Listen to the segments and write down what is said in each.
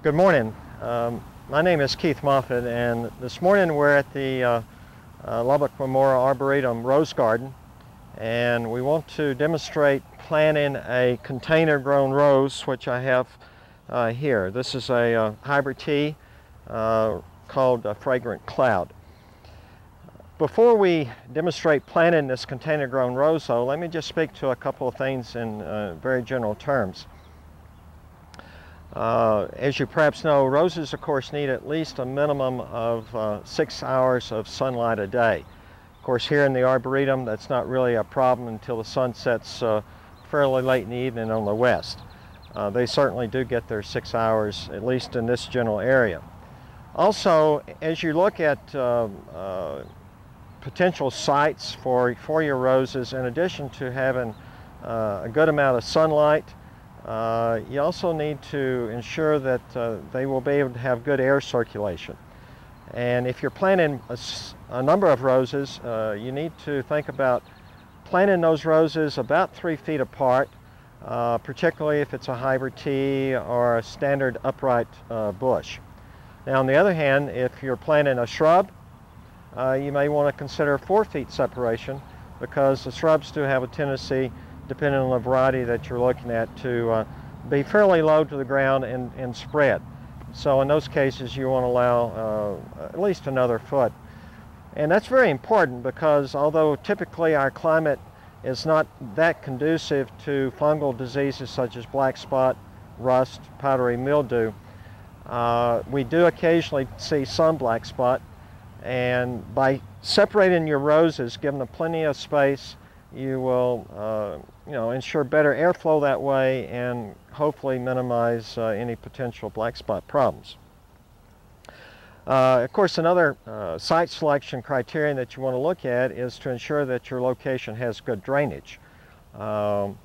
Good morning. My name is Keith Moffett, and this morning we're at the Lubbock Memorial Arboretum Rose Garden, and we want to demonstrate planting a container-grown rose, which I have here. This is a hybrid tea called Fragrant Cloud. Before we demonstrate planting this container-grown rose, though, let me just speak to a couple of things in very general terms. As you perhaps know, roses, of course, need at least a minimum of 6 hours of sunlight a day. Of course, here in the Arboretum, that's not really a problem until the sun sets fairly late in the evening on the west. They certainly do get their 6 hours, at least in this general area. Also, as you look at potential sites for your roses, in addition to having a good amount of sunlight, you also need to ensure that they will be able to have good air circulation. And if you're planting a number of roses, you need to think about planting those roses about 3 feet apart, particularly if it's a hybrid tea or a standard upright bush. Now, on the other hand, if you're planting a shrub, you may want to consider 4 feet separation, because the shrubs do have a tendency, depending on the variety that you're looking at, to be fairly low to the ground and spread. So in those cases, you want to allow at least another foot. And that's very important, because although typically our climate is not that conducive to fungal diseases such as black spot, rust, powdery mildew, we do occasionally see some black spot. And by separating your roses, giving them plenty of space, you will ensure better airflow that way, and hopefully minimize any potential black spot problems. Of course, another site selection criterion that you want to look at is to ensure that your location has good drainage. By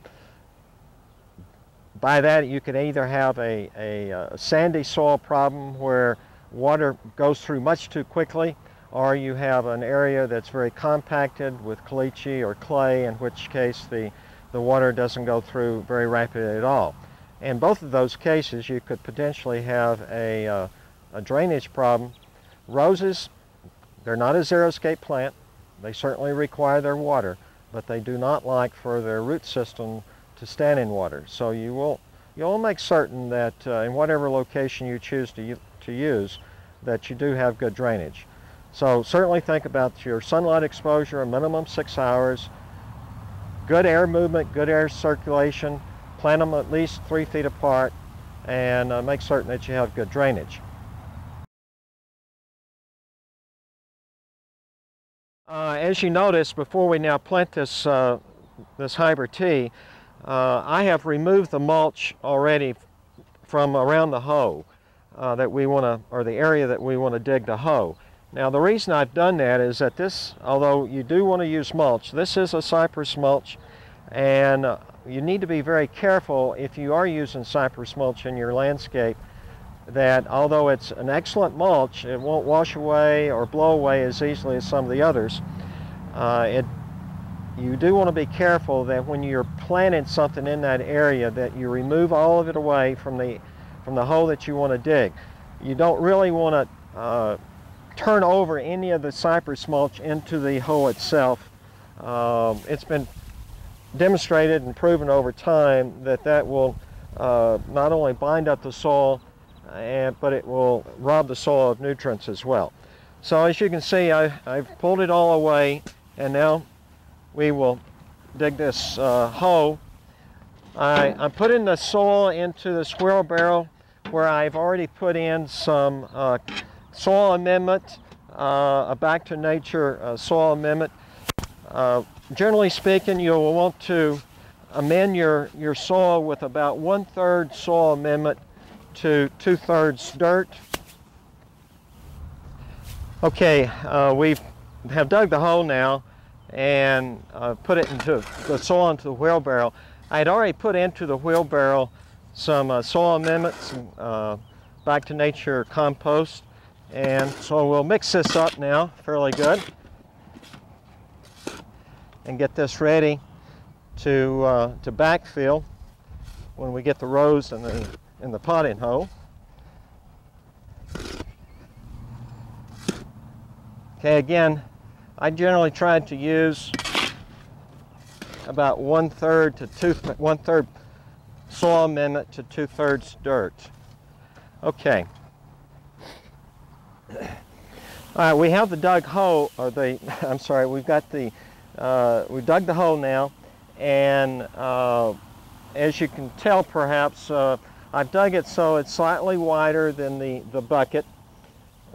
that, you could either have a sandy soil problem where water goes through much too quickly, or you have an area that's very compacted with caliche or clay, in which case the water doesn't go through very rapidly at all. In both of those cases, you could potentially have a drainage problem. Roses, they're not a xeriscape plant. They certainly require their water, but they do not like for their root system to stand in water. So you'll make certain that in whatever location you choose to use, that you do have good drainage. So certainly think about your sunlight exposure, a minimum 6 hours, good air movement, good air circulation, plant them at least 3 feet apart, and make certain that you have good drainage. As you notice, before we now plant this hybrid tea, I have removed the mulch already from around the hoe that we want to, or the area that we want to dig the hoe. Now, the reason I've done that is that this, although you do want to use mulch, this is a cypress mulch, and you need to be very careful if you are using cypress mulch in your landscape, that although it's an excellent mulch, it won't wash away or blow away as easily as some of the others. You do want to be careful that when you're planting something in that area, that you remove all of it away from the hole that you want to dig. You don't really want to turn over any of the cypress mulch into the hole itself. It's been demonstrated and proven over time that will not only bind up the soil, but it will rob the soil of nutrients as well. So as you can see, I've pulled it all away, and now we will dig this hole. I'm putting the soil into this wheelbarrow, where I've already put in some soil amendment, a back to nature soil amendment. Generally speaking, you'll want to amend your soil with about 1/3 soil amendment to 2/3 dirt. Okay, we have dug the hole now and put it into the soil into the wheelbarrow. I had already put into the wheelbarrow some soil amendments, back to nature compost, and so we'll mix this up now fairly good and get this ready to backfill when we get the rose in the potting hole. Okay, again, I generally try to use about 1/3 to 1/3 soil amendment to 2/3 dirt. Okay. All right, we have the dug hole, or the, I'm sorry, we've got the, we've dug the hole now, and as you can tell perhaps, I've dug it so it's slightly wider than the bucket,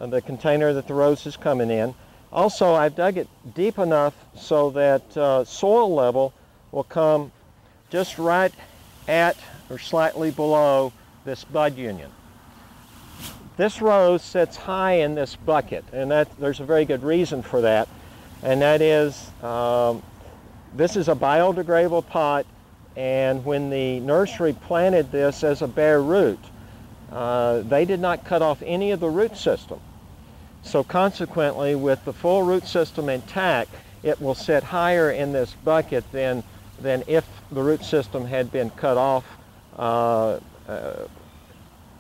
the container that the rose is coming in. Also, I've dug it deep enough so that soil level will come just right at or slightly below this bud union. This rose sits high in this bucket, and there's a very good reason for that, and that is this is a biodegradable pot, and when the nursery planted this as a bare root, they did not cut off any of the root system. So consequently, with the full root system intact, it will sit higher in this bucket than if the root system had been cut off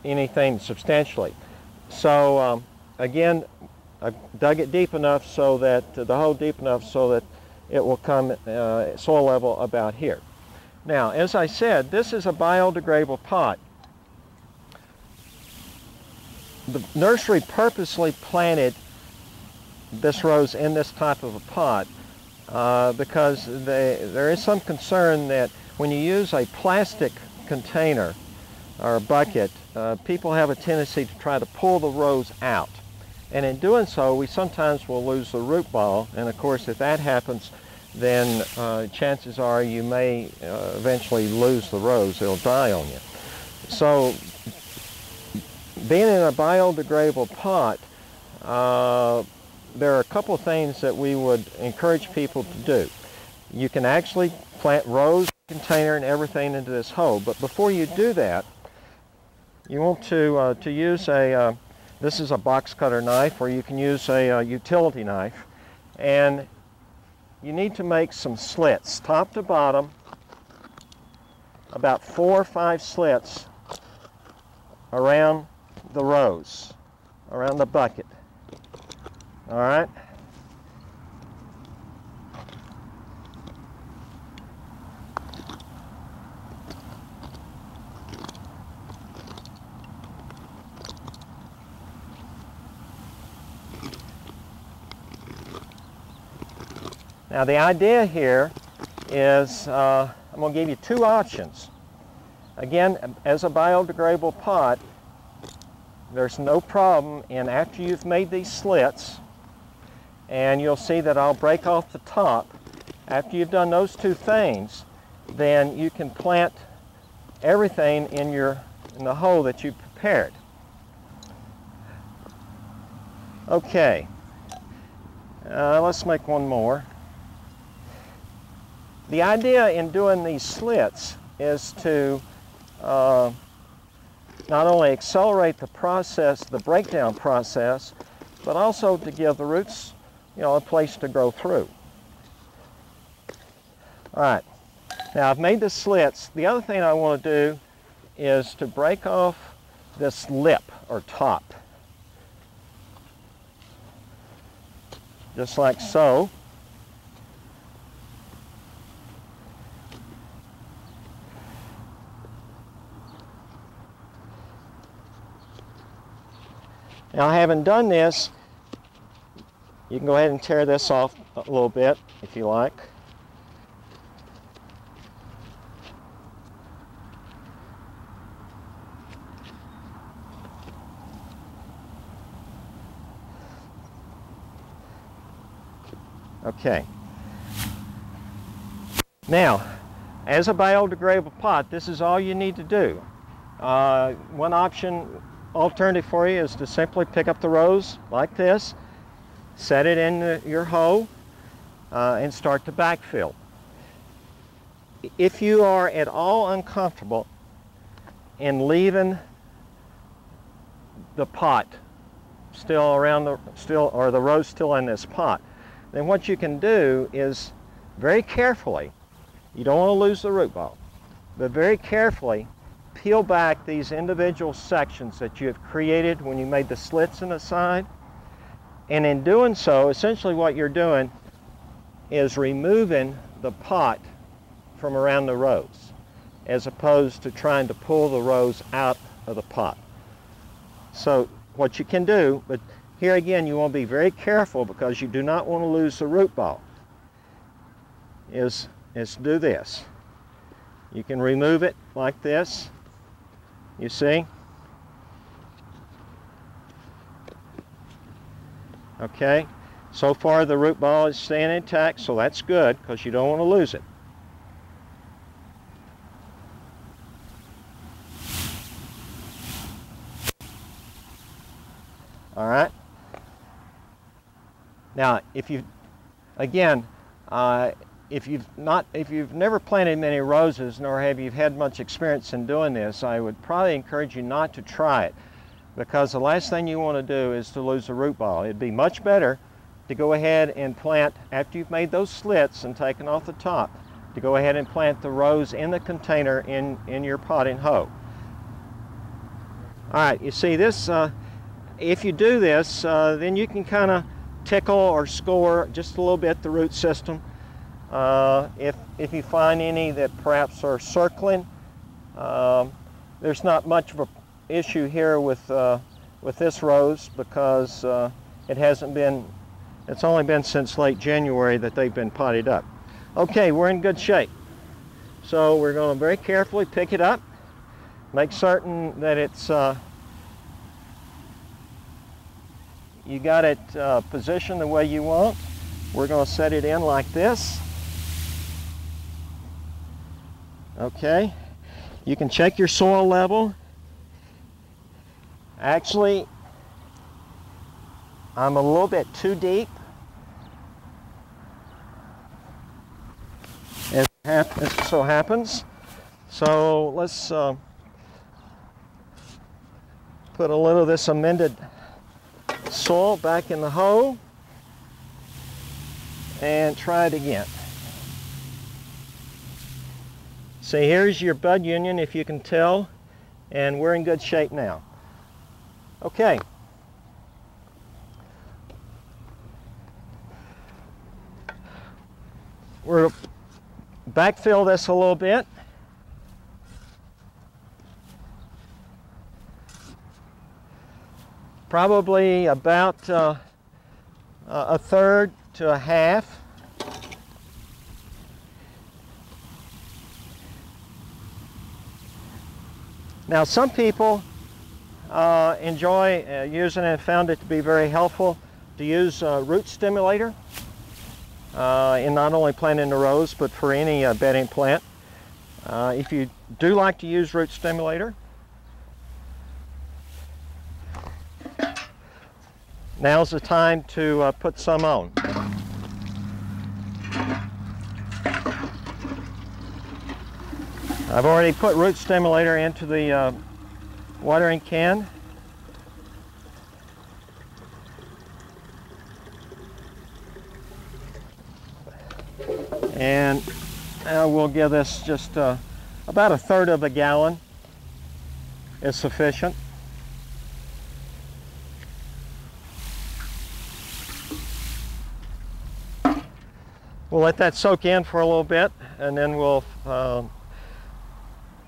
anything substantially. So again, I've dug it deep enough so that the hole deep enough so that it will come soil level about here. Now, as I said, this is a biodegradable pot. The nursery purposely planted this rose in this type of a pot because there is some concern that when you use a plastic container or a bucket, people have a tendency to try to pull the rose out. And in doing so, we sometimes will lose the root ball, and of course if that happens, then chances are you may eventually lose the rose. It'll die on you. So being in a biodegradable pot, there are a couple of things that we would encourage people to do. You can actually plant rose container and everything into this hole, but before you do that, you want to use a, this is a box cutter knife, or you can use a utility knife, and you need to make some slits, top to bottom, about 4 or 5 slits around the rose, around the bucket. All right? Now the idea here is I'm going to give you 2 options. Again, as a biodegradable pot, there's no problem in after you've made these slits, and you'll see that I'll break off the top. After you've done those 2 things, then you can plant everything in the hole that you prepared. Okay, let's make one more. The idea in doing these slits is to not only accelerate the process, the breakdown process, but also to give the roots, a place to grow through. All right, now I've made the slits. The other thing I want to do is to break off this lip or top, just like so. Now, having done this, you can go ahead and tear this off a little bit if you like. Okay. Now, as a biodegradable pot, this is all you need to do. One alternative for you is to simply pick up the rose like this, set it in your hole, and start to backfill. If you are at all uncomfortable in leaving the pot still around the rose still in this pot, then what you can do is very carefully, you don't want to lose the root ball, but very carefully peel back these individual sections that you have created when you made the slits in the side, And in doing so, essentially what you're doing is removing the pot from around the rose, as opposed to trying to pull the rose out of the pot. So what you can do, but here again you want to be very careful because you do not want to lose the root ball, is do this. You can remove it like this, you see? Okay, so far the root ball is staying intact, so that's good because you don't want to lose it. All right. Now, if you've never planted many roses, nor have you had much experience in doing this, I would probably encourage you not to try it, because the last thing you want to do is to lose the root ball. It'd be much better to go ahead and plant, after you've made those slits and taken off the top, to go ahead and plant the rose in the container in your potting hoe. All right, you see this, if you do this, then you can kind of tickle or score just a little bit the root system. If you find any that perhaps are circling, there's not much of an issue here with this rose, because it's only been since late January that they've been potted up. Okay, we're in good shape. So we're going to very carefully pick it up, make certain that it's you got it positioned the way you want. We're going to set it in like this. Okay, you can check your soil level. Actually, I'm a little bit too deep, as so happens. So let's put a little of this amended soil back in the hoe and try it again. So here's your bud union, if you can tell, and we're in good shape now. Okay. We'll backfill this a little bit. Probably about a third to a half. Now, some people enjoy using it and found it to be very helpful to use root stimulator in not only planting the rose, but for any bedding plant. If you do like to use root stimulator, now's the time to put some on. I've already put root stimulator into the watering can. And we'll give this just about a third of a gallon is sufficient. We'll let that soak in for a little bit, and then we'll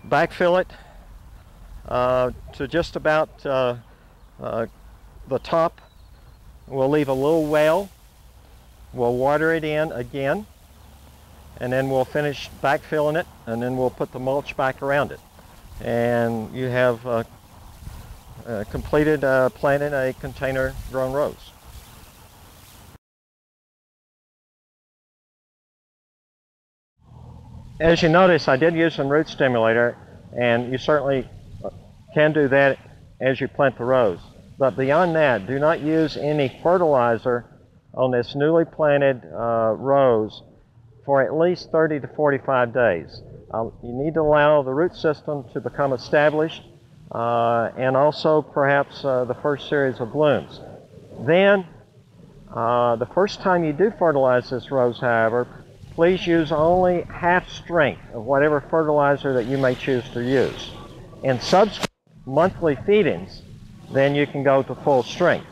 backfill it to just about the top. We'll leave a little well. We'll water it in again, and then we'll finish backfilling it, and then we'll put the mulch back around it. And you have completed planting a container grown rose. As you notice, I did use some root stimulator, and you certainly can do that as you plant the rose. But beyond that, do not use any fertilizer on this newly planted rose for at least 30 to 45 days. You need to allow the root system to become established, and also perhaps the first series of blooms. Then, the first time you do fertilize this rose, however, please use only half strength of whatever fertilizer that you may choose to use. In subsequent monthly feedings, then you can go to full strength.